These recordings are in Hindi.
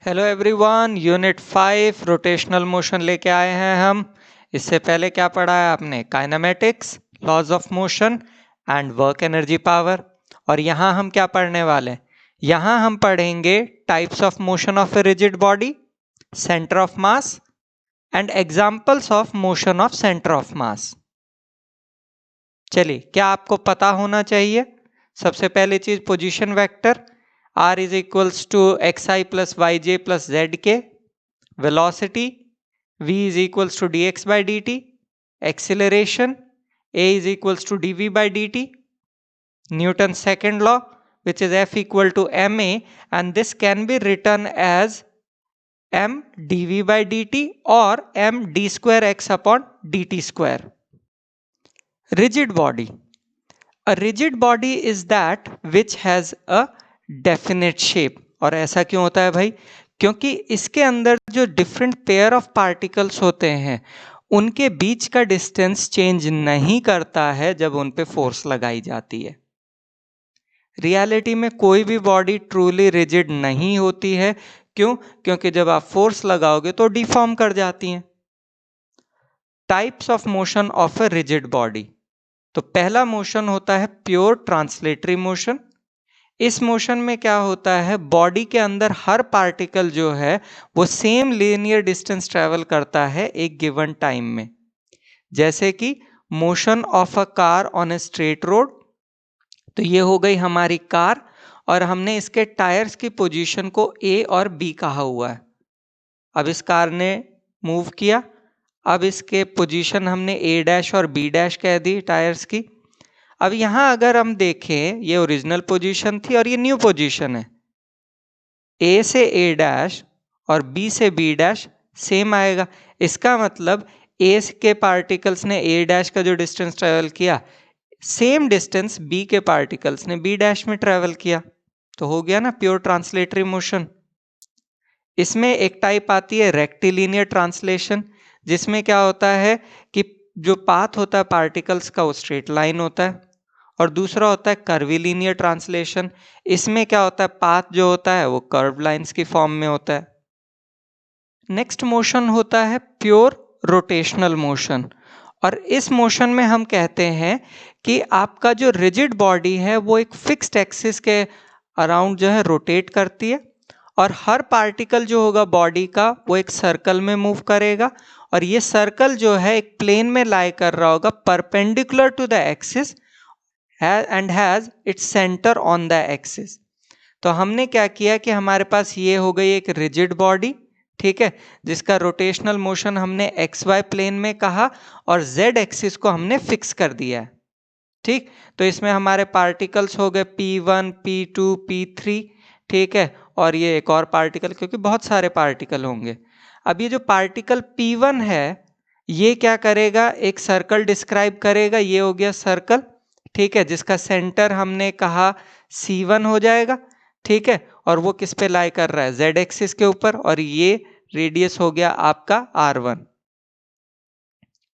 Hello everyone, unit 5 rotational motion लेके आए हैं हम। इससे पहले क्या पढ़ा है आपने? Kinematics, laws of motion and work energy power. और यहाँ हम क्या पढ़ने वाले हैं? यहाँ हम पढ़ेंगे types of motion of a rigid body, centre of mass and examples of motion of centre of मास। चलिए, क्या आपको पता होना चाहिए? सबसे पहली चीज position vector r is equals to xi plus yj plus zk, velocity v is equals to dx by dt, acceleration a is equals to dv by dt, Newton's second law which is F equal to ma, and this can be written as m dv by dt or m d square x upon dt square. Rigid body. A rigid body is that which has a definite shape. और ऐसा क्यों होता है भाई? क्योंकि इसके अंदर जो डिफरेंट पेयर ऑफ पार्टिकल्स होते हैं उनके बीच का डिस्टेंस चेंज नहीं करता है जब उन पे फोर्स लगाई जाती है। रियलिटी में कोई भी बॉडी ट्रूली रिजिड नहीं होती है। क्यों? क्योंकि जब आप फोर्स लगाओगे तो डिफॉर्म कर जाती हैं। Types of motion of a rigid body. तो पहला मोशन होता है प्योर ट्रांसलेटरी मोशन। इस मोशन में क्या होता है, बॉडी के अंदर हर पार्टिकल जो है वो सेम लीनियर डिस्टेंस ट्रेवल करता है एक गिवन टाइम में। जैसे कि motion of a car on a straight road. तो ये हो गई हमारी कार और हमने इसके टायर्स की पोजीशन को ए और बी कहा हुआ है। अब इस कार ने मूव किया, अब इसके पोजीशन हमने ए डैश और बी डैश कह दी टायर्स की। अब यहां अगर हम देखें, ये ओरिजिनल पोजीशन थी और ये न्यू पोजीशन है। ए से ए डैश और बी से बी डैश सेम आएगा। इसका मतलब ए के पार्टिकल्स ने ए डैश का जो डिस्टेंस ट्रेवल किया, सेम डिस्टेंस बी के पार्टिकल्स ने बी डैश में ट्रेवल किया। तो हो गया ना प्योर ट्रांसलेटरी मोशन। इसमें एक टाइप आती है रेक्टिलिनियर ट्रांसलेशन, जिसमें क्या होता है कि जो पाथ होता है पार्टिकल्स का वो स्ट्रेट लाइन होता है। और दूसरा होता है कर्विलिनियर ट्रांसलेशन। इसमें क्या होता है, पाथ जो होता है वो कर्व लाइंस की फॉर्म में होता है। नेक्स्ट मोशन होता है प्योर रोटेशनल मोशन। और इस मोशन में हम कहते हैं कि आपका जो रिजिड बॉडी है वो एक फिक्स्ड एक्सिस के अराउंड जो है रोटेट करती है, और हर पार्टिकल जो होगा बॉडी का वो एक सर्कल में मूव करेगा, और ये सर्कल जो है एक प्लेन में लाई कर रहा होगा perpendicular to the axis and has its centre on the axis. तो हमने क्या किया कि हमारे पास ये हो गई एक रिजिड बॉडी, ठीक है, जिसका रोटेशनल मोशन हमने एक्स वाई प्लेन में कहा और जेड एक्सिस को हमने फिक्स कर दिया है। ठीक, तो इसमें हमारे पार्टिकल्स हो गए P1, P2, P3, ठीक है, और ये एक और पार्टिकल, क्योंकि बहुत सारे पार्टिकल होंगे। अब ये जो पार्टिकल P1 है ये क्या करेगा, एक सर्कल डिस्क्राइब करेगा। ये हो गया सर्कल, ठीक है, जिसका सेंटर हमने कहा C1 हो जाएगा, ठीक है, और वो किस पे लाई कर रहा है, Z एक्सिस के ऊपर, और ये रेडियस हो गया आपका R1,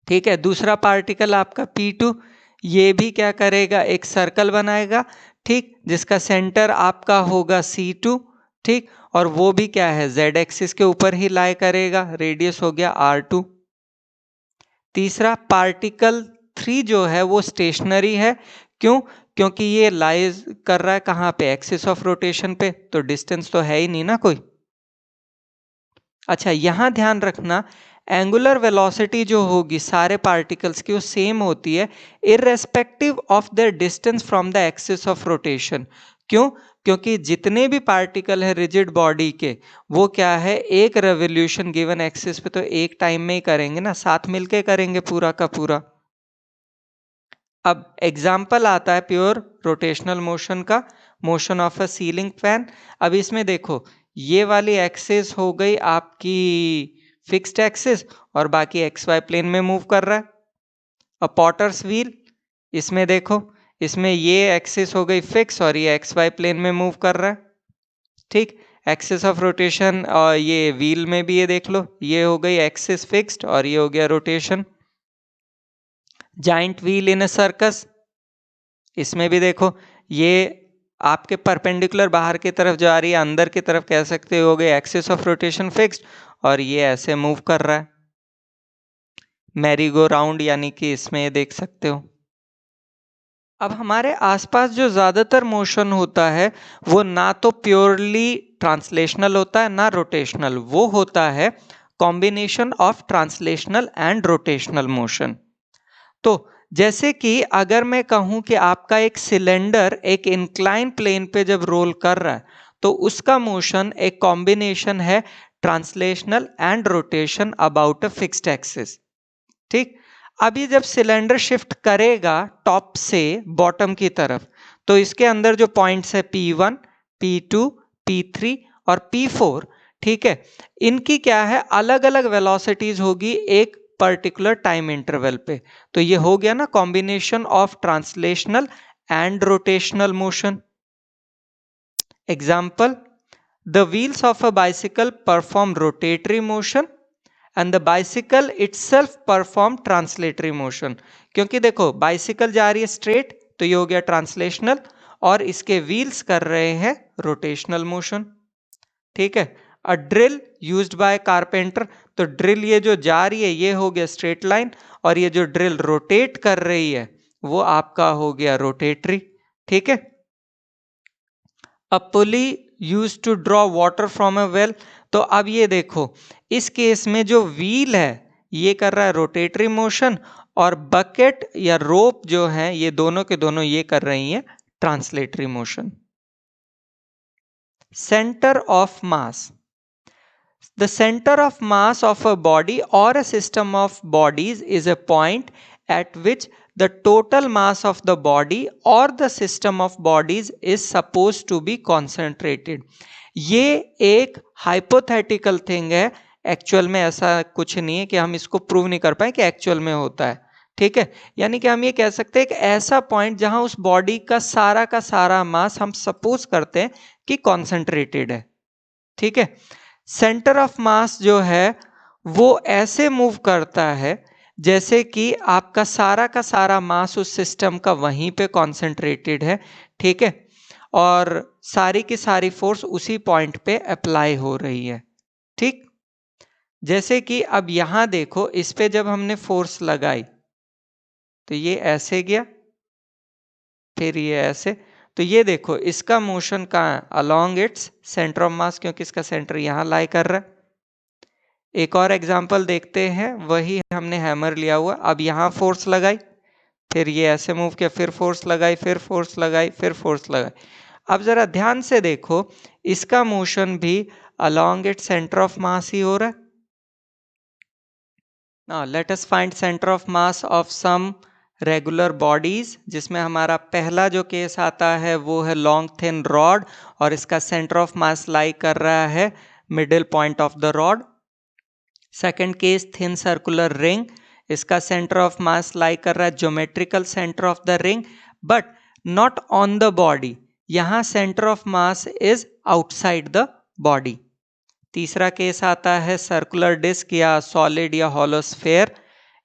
ठीक है। दूसरा पार्टिकल आपका P2, ये भी क्या करेगा, एक सर्कल बनाएगा, ठीक, जिसका सेंटर आपका होगा C2, ठीक, और वो भी क्या है, Z एक्सिस के ऊपर ही लाई करेगा, रेडियस हो गया R2। तीसरा पार्टिकल 3 जो है वो स्टेशनरी है। क्यों? क्योंकि ये लाइज कर रहा है कहाँ पे, एक्सिस ऑफ रोटेशन पे, तो डिस्टेंस तो है ही नहीं ना कोई। अच्छा, यहां ध्यान रखना, एंगुलर वेलोसिटी जो होगी सारे पार्टिकल्स की वो सेम होती है irrespective of the distance from the axis of rotation. क्यों? क्योंकि जितने भी पार्टिकल है रिजिड बॉडी के, वो क्या है, एक रेवोल्यूशन गिवन एक्सिस पे तो एक टाइम में ही करेंगे ना, साथ मिलके करेंगे पूरा का पूरा। अब एग्जाम्पल आता है प्योर रोटेशनल मोशन का, motion of a ceiling fan. अब इसमें देखो, ये वाली एक्सिस हो गई आपकी फिक्स्ड एक्सिस और बाकी एक्स वाई प्लेन में मूव कर रहा है। अब पॉटर्स व्हील, इसमें देखो, इसमें ये एक्सिस हो गई फिक्स और ये एक्स वाई प्लेन में मूव कर रहा है, ठीक, एक्सिस ऑफ रोटेशन। और ये व्हील में भी ये देख लो, ये हो गई एक्सिस फिक्स्ड और ये हो गया rotation. Giant wheel in a circus, इसमें भी देखो, ये आपके परपेंडिकुलर बाहर की तरफ जा रही है, अंदर की तरफ कह सकते हो गए एक्सिस ऑफ रोटेशन फिक्स्ड, और ये ऐसे मूव कर रहा है मैरी गो राउंड, यानी कि इसमें ये देख सकते हो। अब हमारे आसपास जो ज़्यादातर मोशन होता है वो ना तो प्योरली ट्रांसलेशनल होता है ना रोटेशनल, वो होता है combination of translational and rotational motion. तो जैसे कि अगर मैं कहूं कि आपका एक सिलेंडर एक इंक्लाइन प्लेन पे जब रोल कर रहा है तो उसका मोशन एक कॉम्बिनेशन है translational and rotation about a fixed axis. ठीक, अभी जब सिलेंडर शिफ्ट करेगा टॉप से बॉटम की तरफ तो इसके अंदर जो पॉइंट्स है P1, P2, P3 और P4, ठीक है, इनकी क्या है अलग अलग वेलोसिटीज होगी एक पर्टिकुलर टाइम इंटरवल पे। तो ये हो गया ना combination of translational and rotational motion. Example, the wheels of a bicycle perform rotatory motion and the bicycle itself perform translatory motion. क्योंकि देखो बाइसिकल जा रही है स्ट्रेट तो ये हो गया ट्रांसलेशनल, और इसके व्हील्स कर रहे हैं रोटेशनल मोशन। ठीक है, a drill used by carpenter, तो ड्रिल ये जो जा रही है ये हो गया स्ट्रेट लाइन, और ये जो ड्रिल रोटेट कर रही है वो आपका हो गया रोटेटरी। ठीक है, a pulley used to draw water from a well, तो अब ये देखो इस केस में जो व्हील है ये कर रहा है रोटेटरी मोशन, और बकेट या रोप जो है ये दोनों के दोनों ये कर रही हैं translatory motion. Centre of mass, the center of mass of a body or a system of bodies is a point at which the total mass of the body or the system of bodies is supposed to be concentrated। ये एक hypothetical thing है, एक्चुअल में ऐसा कुछ नहीं है कि हम इसको प्रूव नहीं कर पाए कि एक्चुअल में होता है। ठीक है, यानी कि हम ये कह सकते हैं कि ऐसा पॉइंट जहां उस बॉडी का सारा मास हम सपोज करते हैं कि कॉन्सेंट्रेटेड है। ठीक है, सेंटर ऑफ मास जो है वो ऐसे मूव करता है जैसे कि आपका का सारा मास उस सिस्टम का वहीं पे कॉन्सेंट्रेटेड है। ठीक है, और सारी की सारी फोर्स उसी पॉइंट पे अप्लाई हो रही है। ठीक, जैसे कि अब यहां देखो इस पे जब हमने फोर्स लगाई तो ये ऐसे गया, फिर ये ऐसे, तो ये देखो इसका मोशन कहाँ है अलोंग इट्स सेंटर ऑफ मास, क्योंकि इसका सेंटर यहां लाई कर रहा है। एक और एग्जांपल देखते हैं, वही हमने हैमर लिया हुआ, अब यहां फोर्स लगाई, फिर ये ऐसे मूव किया, फिर फोर्स लगाई, फिर फोर्स लगाई, फिर फोर्स लगाई। अब जरा ध्यान से देखो इसका मोशन भी along it centre of mass ही हो रहा है। Now let us find centre of mass of some regular bodies, जिसमें हमारा पहला जो केस आता है वो है लॉन्ग थिन रॉड, और इसका सेंटर ऑफ मास लाई कर रहा है middle point of the rod. Second case thin circular ring, इसका सेंटर ऑफ मास लाई कर रहा है geometrical centre of the ring but not on the body, यहां centre of mass is outside the body. तीसरा केस आता है सर्कुलर डिस्क या सॉलिड या हॉलो स्फेयर,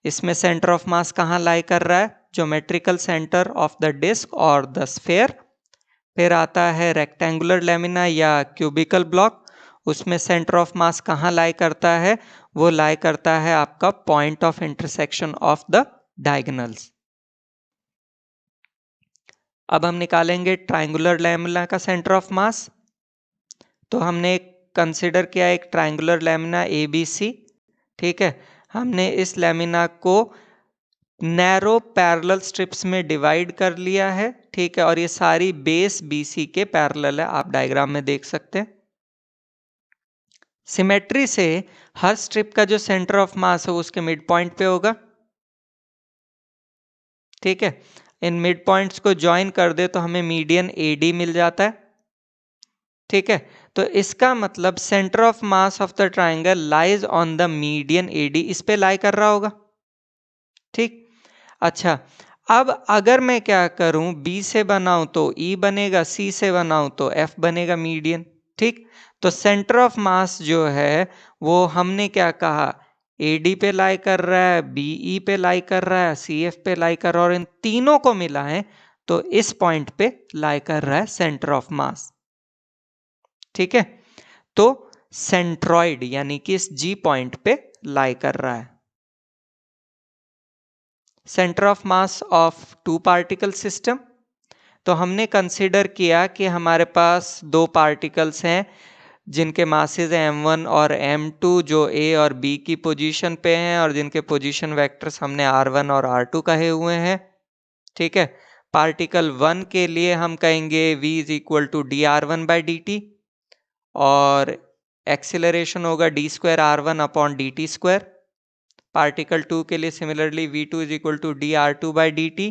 इसमें सेंटर ऑफ मास कहाँ लाई कर रहा है geometrical centre of the disc और द स्फेयर। फिर आता है रेक्टेंगुलर लेमिना या क्यूबिकल ब्लॉक, उसमें सेंटर ऑफ मास कहाँ लाई करता है, वो लाई करता है आपका point of intersection of the diagonals. अब हम निकालेंगे ट्रायंगुलर लेमिना का सेंटर ऑफ मास, तो हमने कंसिडर किया एक ट्रायंगुलर लेमिना ABC। ठीक है, हमने इस लेमिना को नैरो पैरेलल स्ट्रिप्स में डिवाइड कर लिया है। ठीक है, और ये सारी बेस BC के पैरेलल है, आप डायग्राम में देख सकते हैं। सिमेट्री से हर स्ट्रिप का जो सेंटर ऑफ मास है वो उसके मिड पॉइंट पे होगा। ठीक है, इन मिड पॉइंट्स को ज्वाइन कर दे तो हमें मीडियन AD मिल जाता है। ठीक है, तो इसका मतलब centre of mass of the triangle lies on the median AD, इस पे लाई कर रहा होगा। ठीक, अच्छा अब अगर मैं क्या करूं B से बनाऊं तो E बनेगा, C से बनाऊं तो F बनेगा मीडियन। ठीक, तो सेंटर ऑफ मास जो है वो हमने क्या कहा AD पे लाई कर रहा है, BE पे लाई कर रहा है, CF पे लाई कर रहा है, और इन तीनों को मिला है तो इस पॉइंट पे लाई कर रहा है सेंटर ऑफ मास। ठीक है, तो सेंट्रॉइड यानी कि इस जी पॉइंट पे लाई कर रहा है। Centre of mass of two particle system, तो हमने कंसीडर किया कि हमारे पास दो पार्टिकल्स हैं जिनके मासेस हैं m1 और m2, जो a और b की पोजीशन पे हैं और जिनके पोजीशन वेक्टर्स हमने r1 और r2 कहे हुए हैं। ठीक है, पार्टिकल 1 के लिए हम कहेंगे v is equal to d r one by d t, और एक्सिलरेशन होगा d square r one upon d t square. Particle 2 के लिए similarly v2 is equal to d r two by d t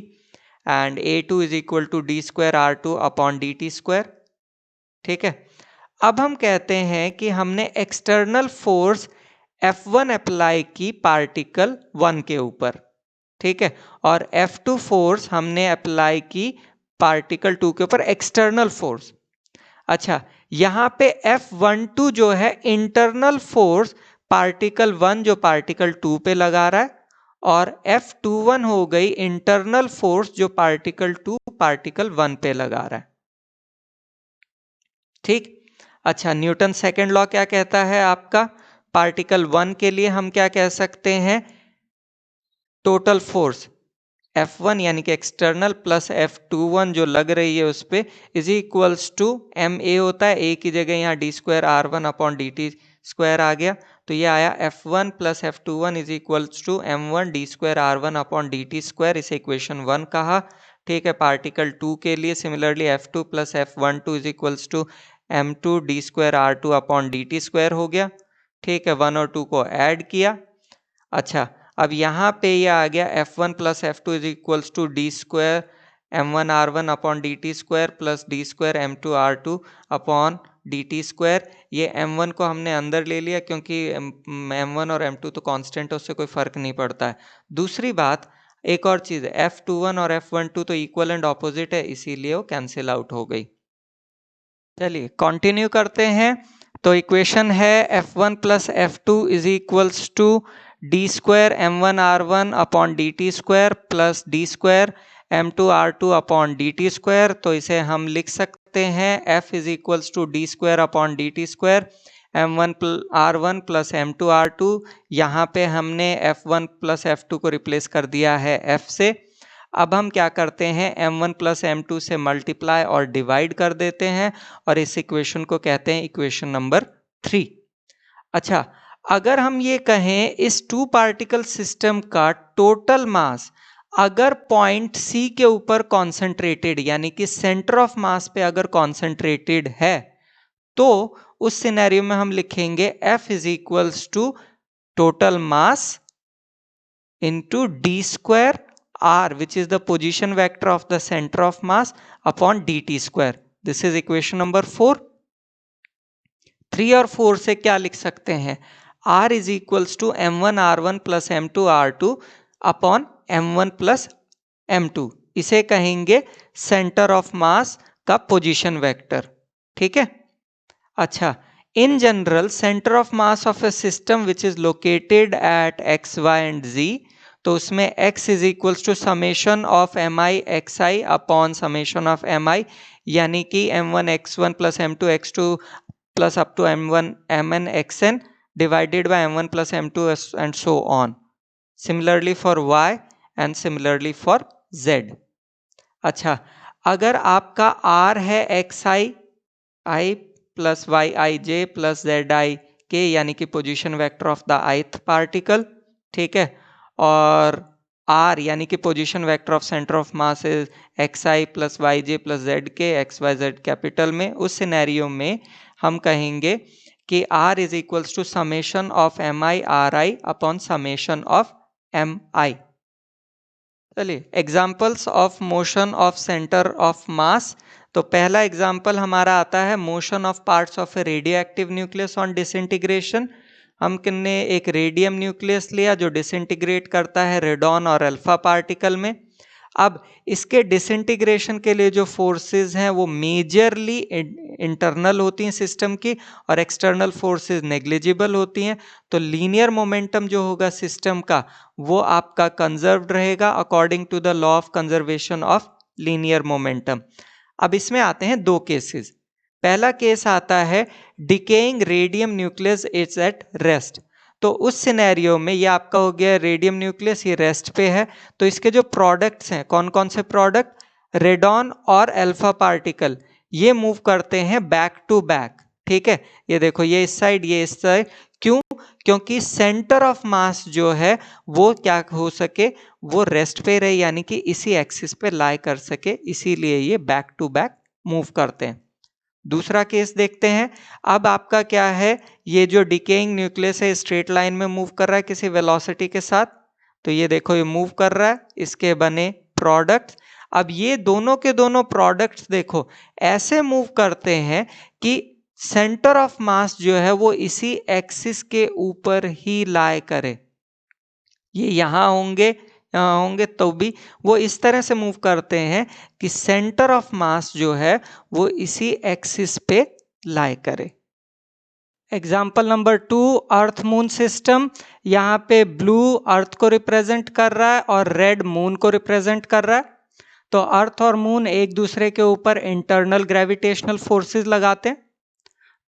and a2 is equal to d square r two upon d t square. ठीक है, अब हम कहते हैं कि हमने एक्सटर्नल फोर्स F1 अप्लाई की पार्टिकल 1 के ऊपर। ठीक है, और F2 फोर्स हमने अप्लाई की पार्टिकल 2 के ऊपर, एक्सटर्नल फोर्स। अच्छा, यहां पे F12 जो है इंटरनल फोर्स पार्टिकल 1 जो पार्टिकल 2 पे लगा रहा है, और F21 हो गई इंटरनल फोर्स जो पार्टिकल 2 पार्टिकल 1 पे लगा रहा है। ठीक, अच्छा, न्यूटन सेकंड लॉ क्या कहता है आपका? पार्टिकल 1 के लिए हम क्या कह सकते हैं? टोटल फोर्स F1 यानी कि एक्सटर्नल प्लस F21 जो लग रही है उस पे is equals to m a होता है, ए की जगह यहाँ d square r one upon d t square आ गया, तो ये आया F1 plus F21 is equals to M1 d square r one upon d t square. इसे इक्वेशन 1 कहा। ठीक है, पार्टिकल 2 के लिए similarly F2 plus F12 is equals to M2 d square r two upon d t square हो गया। ठीक है, 1 और 2 को ऐड किया। अच्छा, अब यहाँ पे ये आ गया F1 plus F2 is equals to d square M1 R1 upon d t square plus d square M2 R2 upon d t square. ये M1 को हमने अंदर ले लिया क्योंकि M1 और M2 तो कांस्टेंट है, उससे कोई फर्क नहीं पड़ता है। दूसरी बात, एक और चीज़ है, F21 और F12 तो इक्वल एंड ऑपोजिट है, इसीलिए वो कैंसिल आउट हो गई। चलिए कंटिन्यू करते हैं। तो इक्वेशन है F1 plus F2 is equals to d square M1 R1 upon d t square plus d square M2 R2 upon d t square. तो इसे हम लिख सकते हैं F is equals to d square upon d t square M1 R1 plus M2 R2। यहाँ पे हमने F1 प्लस F2 को रिप्लेस कर दिया है F से। अब हम क्या करते हैं, M1 प्लस M2 से मल्टीप्लाई और डिवाइड कर देते हैं और इस इक्वेशन को कहते हैं इक्वेशन नंबर 3। अच्छा, अगर हम ये कहें इस टू पार्टिकल सिस्टम का टोटल मास अगर पॉइंट C के ऊपर कॉन्सेंट्रेटेड यानी कि सेंटर ऑफ मास पे अगर कॉन्सेंट्रेटेड है, तो उस सिनेरियो में हम लिखेंगे F is equals to total mass into d square R, which is the position vector of the center of mass, upon dt square. This is equation number 4. 3 और 4 से क्या लिख सकते हैं? R is equals to M1 R1 plus M2 R2 upon M1 plus M2. इसे कहेंगे center of mass का position vector. ठीक है? अच्छा, in general center of mass of a system which is located at x, y and z, तो उसमें x is equals to summation of m i x i upon summation of m i, यानी कि m1 x1 plus m2 x2 plus up to m1 mn xn divided by m1 plus m2 and so on. Similarly for y and similarly for z। अच्छा, अगर आपका r है x i i plus y i j plus z i k, यानी कि position vector of the ith particle, ठीक है, और R यानी कि position vector of centre of mass is x i plus y j plus z k x y z capital में, उस सिनेरियो में हम कहेंगे कि R is equals to summation of m i r i upon summation of m i. चलिए, examples of motion of centre of mass. तो पहला एग्जाम्पल हमारा आता है motion of parts of a radioactive nucleus on disintegration. हमने एक रेडियम न्यूक्लियस लिया जो डिसइंटीग्रेट करता है रेडॉन और अल्फा पार्टिकल में। अब इसके डिसइंटीग्रेशन के लिए जो फोर्सेस हैं वो मेजरली इंटरनल होती हैं सिस्टम की, और एक्सटर्नल फोर्सेस नेग्लिजिबल होती हैं। तो लीनियर मोमेंटम जो होगा सिस्टम का वो आपका कंजर्व्ड रहेगा according to the law of conservation of linear momentum. अब इसमें आते हैं दो केसेस। पहला केस आता है decaying radium nucleus is at rest. तो उस सिनेरियो में ये आपका हो गया रेडियम न्यूक्लियस, ये रेस्ट पे है, तो इसके जो प्रोडक्ट्स हैं, कौन कौन से प्रोडक्ट, रेडॉन और अल्फा पार्टिकल, ये मूव करते हैं बैक टू बैक। ठीक है, ये देखो, ये इस साइड, ये इस साइड। क्यों? क्योंकि सेंटर ऑफ मास जो है वो क्या हो सके, वो रेस्ट पे रहे, यानी कि इसी एक्सिस पे लाई कर सके, इसीलिए ये बैक टू बैक मूव करते हैं। दूसरा केस देखते हैं। अब आपका क्या है, ये जो डिकेइंग न्यूक्लियस है स्ट्रेट लाइन में मूव कर रहा है किसी वेलोसिटी के साथ, तो ये देखो ये मूव कर रहा है, इसके बने प्रोडक्ट्स। अब ये दोनों के दोनों प्रोडक्ट्स देखो ऐसे मूव करते हैं कि सेंटर ऑफ मास जो है वो इसी एक्सिस के ऊपर ही लाई करे। ये यहां होंगे तो भी वो इस तरह से मूव करते हैं कि सेंटर ऑफ मास जो है वो इसी एक्सिस पे लाई करे। Example number 2, earth moon system. यहाँ पे ब्लू अर्थ को रिप्रेजेंट कर रहा है और रेड मून को रिप्रेजेंट कर रहा है। तो अर्थ और मून एक दूसरे के ऊपर इंटरनल ग्रेविटेशनल फोर्सेस लगाते हैं।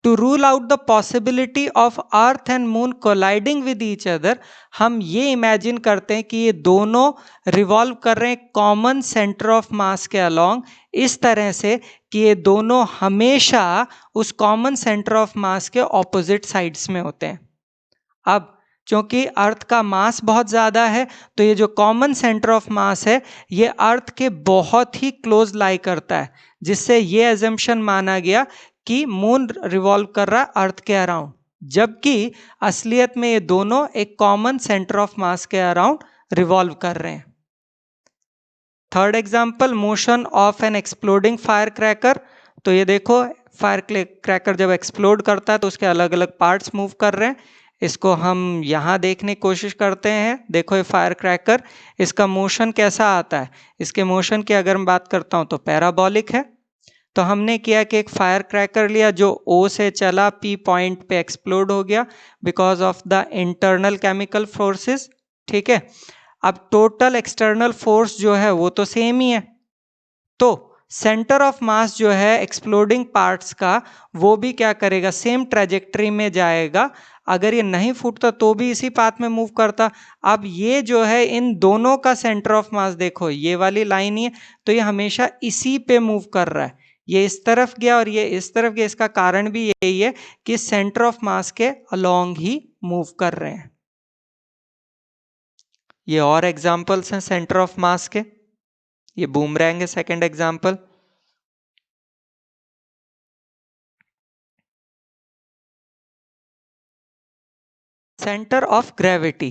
To rule out the possibility of earth and moon colliding with each other, हम ये इमेजिन करते हैं कि ये दोनों रिवॉल्व कर रहे हैं कॉमन सेंटर ऑफ मास के अलोंग, इस तरह से कि ये दोनों हमेशा उस कॉमन सेंटर ऑफ मास के ऑपोजिट साइड्स में होते हैं। अब क्योंकि अर्थ का मास बहुत ज़्यादा है, तो ये जो कॉमन सेंटर ऑफ मास है ये अर्थ के बहुत ही क्लोज लाई करता है, जिससे ये एजम्पशन माना गया कि मून रिवॉल्व कर रहा है अर्थ के अराउंड, जबकि असलियत में ये दोनों एक कॉमन सेंटर ऑफ मास के अराउंड रिवॉल्व कर रहे हैं। Third example, motion of an exploding fire cracker. तो ये देखो फायर क्रैकर जब एक्सप्लोड करता है तो उसके अलग अलग पार्ट्स मूव कर रहे हैं। इसको हम यहाँ देखने की कोशिश करते हैं। देखो ये फायर क्रैकर, इसका मोशन कैसा आता है। इसके मोशन की अगर मैं बात करता हूँ तो पैराबोलिक है। तो हमने किया कि एक फायर क्रैकर लिया जो O से चला, P पॉइंट पे एक्सप्लोड हो गया because of the internal chemical forces. ठीक है, अब टोटल एक्सटर्नल फोर्स जो है वो तो सेम ही है, तो सेंटर ऑफ मास जो है एक्सप्लोडिंग पार्ट्स का वो भी क्या करेगा, सेम ट्रेजेक्टरी में जाएगा। अगर ये नहीं फूटता तो भी इसी पाथ में मूव करता। अब ये जो है इन दोनों का सेंटर ऑफ मास देखो, ये वाली लाइन ही है, तो ये हमेशा इसी पे मूव कर रहा है। ये इस तरफ गया और ये इस तरफ गया, इसका कारण भी यही है कि सेंटर ऑफ मास के अलोंग ही मूव कर रहे हैं। ये और एग्जाम्पल्स हैं सेंटर ऑफ मास के। ये बूमरैंग है second example. Center of gravity.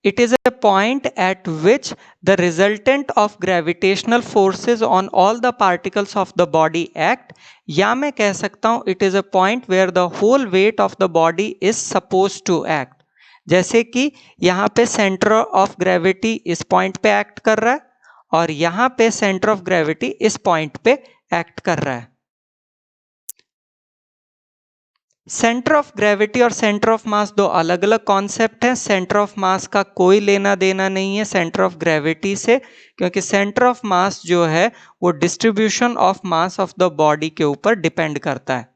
It is a point at which the resultant of gravitational forces on all the particles of the body act. या मैं कह सकता हूं it is a point where the whole weight of the body is supposed to act. जैसे कि यहाँ पे सेंटर ऑफ ग्रेविटी इस पॉइंट पे एक्ट कर रहा है और यहाँ पे सेंटर ऑफ ग्रेविटी इस पॉइंट पे एक्ट कर रहा है। सेंटर ऑफ ग्रेविटी और सेंटर ऑफ मास दो अलग अलग कॉन्सेप्ट हैं। सेंटर ऑफ मास का कोई लेना देना नहीं है सेंटर ऑफ ग्रेविटी से, क्योंकि सेंटर ऑफ मास जो है वो distribution of mass of the body के ऊपर डिपेंड करता है।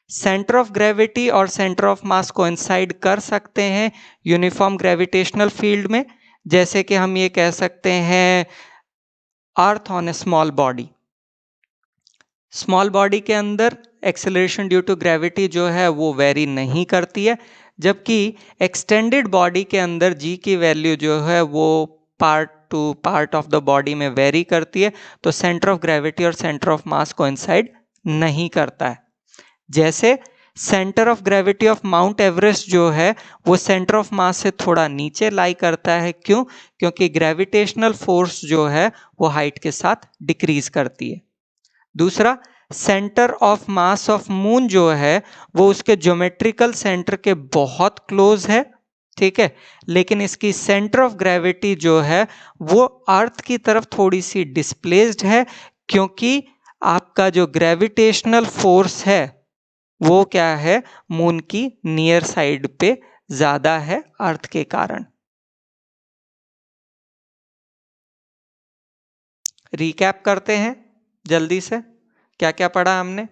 सेंटर ऑफ ग्रेविटी और सेंटर ऑफ मास कोइंसाइड कर सकते हैं यूनिफॉर्म ग्रेविटेशनल फील्ड में, जैसे कि हम ये कह सकते हैं earth on A small body. Small body के अंदर एक्सेलरेशन ड्यू टू ग्रेविटी जो है वो वेरी नहीं करती है, जबकि एक्सटेंडेड बॉडी के अंदर जी की वैल्यू जो है वो part two part of the body में वेरी करती है। तो सेंटर ऑफ ग्रेविटी और सेंटर ऑफ मास कोइंसाइड नहीं करता है। जैसे centre of gravity of mount Everest जो है वो सेंटर ऑफ मास से थोड़ा नीचे लाई करता है। क्यों? क्योंकि ग्रेविटेशनल फोर्स जो है वो हाइट के साथ डिक्रीज करती है। दूसरा, centre of mass of moon जो है वो उसके ज्योमेट्रिकल सेंटर के बहुत क्लोज है, ठीक है, लेकिन इसकी सेंटर ऑफ ग्रेविटी जो है वो अर्थ की तरफ थोड़ी सी डिस्प्लेस्ड है, क्योंकि आपका जो ग्रेविटेशनल फोर्स है वो क्या है, मून की नियर साइड पे ज्यादा है अर्थ के कारण। रिकैप करते हैं जल्दी से, क्या क्या पढ़ा हमने।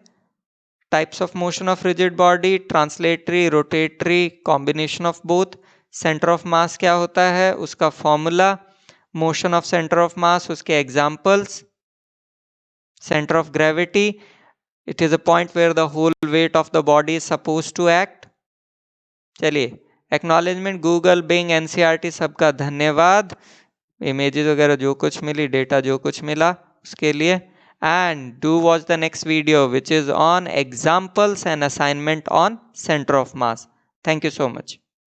Types of motion of rigid body, translatory, rotatory, combination of both. Centre of mass क्या होता है, उसका formula. Motion of centre of mass, उसके examples. Centre of gravity, it is a point where the whole weight of the body is suppose to act. चलिए, एक्नॉलेजमेंट, गूगल, बिंग, एनसीईआरटी सबका धन्यवाद। इमेजेस वगैरह जो कुछ मिली, डेटा जो कुछ मिला उसके लिए। And do watch the next video which is on examples and assignment on centre of mass. Thank you so much.